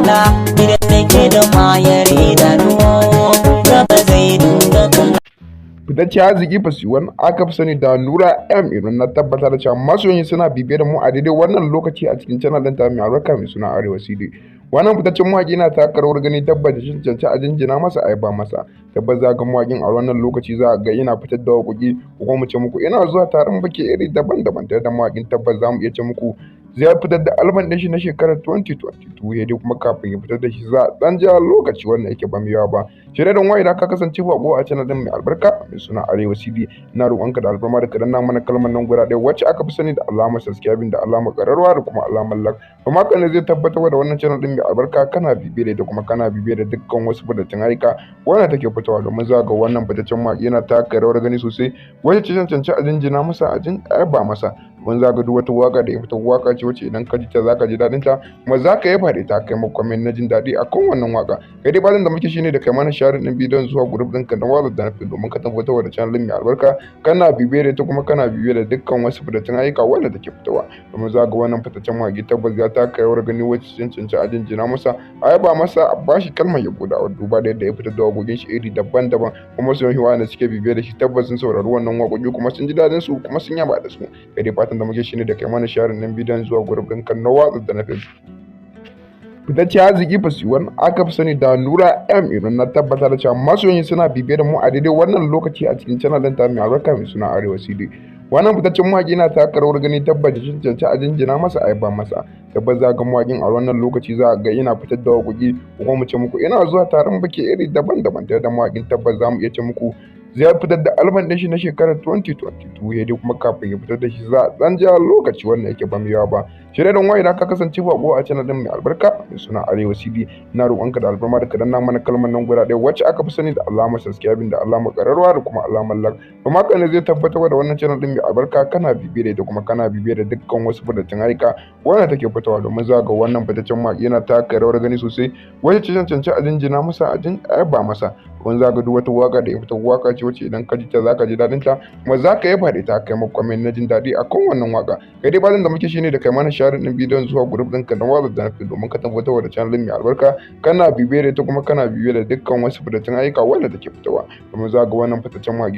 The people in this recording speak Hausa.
kalla idan nake da mayar idanuwa gaba zai dinga kalla. Fitacce arziki fasiwan aka fi sani da Nura M Irin na tabbatar da cewa masoyi suna bibiye da mu a daidai wannan lokaci a cikin channel ɗin ta mai albarka mai suna Arewa CD. Wannan fitaccen mawaƙi na taka rawar gani tabbas da cancanci a jinjina masa a yaba masa. Tabbas za ga mawaƙin a wannan lokaci za ga yana fitar da waƙoƙi ko mu ce muku ina zuwa taron biki iri daban-daban tare da mawaƙin tabbas za mu iya ce muku zai fitar da alban ɗin shi na shekarar 2022 ya dai kuma kafin ya fitar da shi za a ɗan ja lokaci wannan yake ba yawa ba. Shirya da wani ka kasance bako a channel ɗin mai albarka mai suna Arewa CD ina roƙonka da alfarma da ka danna mana kalmar nan guda ɗaya wacce aka fi sani da alamar subscribing da alamar ƙararrawa da kuma alamar like. Kuma hakan ne zai tabbatar da wannan channel ɗin mai albarka kana bibiye da kuma kana bibiye da dukkan wasu fitattun aika wanda take fitowa domin za ga wannan fitaccen mawaƙi yana taka rawar gani sosai wacce ce cancanci a jinjina masa a yaba masa. Wani za ka duk wata waka da ya fita waka ce wacce idan ka ji ta za ka ji daɗin ta kuma za ka yaba da ita kai ma comment na jin daɗi akan wannan waka. Kai dai fatan da muke shine da kai mana share ɗin bidiyon zuwa group ɗinka na WhatsApp da na Facebook domin ka tabbatar da channel mai albarka kana bibiye da ita kuma kana bibiye da dukkan wasu fitattun ayyuka wanda take fitowa. Domin za ga wannan fitaccen mawaƙi tabbas ya taka rawar gani wacce cancanci a jinjina masa a yaba masa a bashi kalmar yabo da duba da yadda ya fitar da waƙoƙin shi iri daban-daban kuma sun yi wanda suke bibiye da shi tabbas sun saurari wannan waƙoƙi kuma sun ji daɗin su kuma sun yaba da su. Kai dai fatan da muke shine da kai mana sharing ɗin bidiyon zuwa group ɗinka na WhatsApp da na Facebook. Fitacce arziki fasiwan aka fi sani da Nura M Irin na tabbatar da cewa masoyi suna bibiye da mu a daidai wannan lokaci a cikin channel ɗin ta mai albarka mai suna Arewa CD. Wannan fitaccen mawaƙi na taka rawar gani tabbas da cancanci a jinjina masa a yaba masa. Tabbas za ga mawaƙin a wannan lokaci za ga yana fitar da waƙoƙi ko mu ce muku ina zuwa taron biki iri daban-daban tare da mawaƙin tabbas za mu iya ce muku zai fitar da alban ɗin shi na shekarar 2022 ya dai kuma kafin ya fitar da shi za a ɗan ja lokaci wannan yake ba yawa ba. Shirya da wani ka kasance bako a channel ɗin mai albarka mai suna Arewa CD ina roƙonka da alfarma da ka danna mana kalmar nan guda ɗaya wacce aka fi sani da alamar subscribing da alamar ƙararrawa da kuma alamar like. Kuma hakan ne zai tabbatar da wannan channel ɗin mai albarka kana bibiye da ita kuma kana bibiye da dukkan wasu fitattun aika wanda take fitowa domin za ga wannan fitaccen mawaƙi yana taka rawar gani sosai wacce ce cancanci a jinjina masa a yaba masa. Wani za ka duk wata waka da ya fita waka ce wacce idan ka ji ta za ka ji daɗin ta kuma za ka yaba da ita kai ma comment na jin daɗi akan wannan waka. Kai dai fatan da muke shine da kai mana share ɗin bidiyon zuwa group ɗinka na WhatsApp da na Facebook domin ka tabbatar da channel mai albarka kana bibiye da ita kuma kana bibiye da dukkan wasu fitattun ayyuka wanda take fitowa domin za ga wannan fitaccen mawaƙi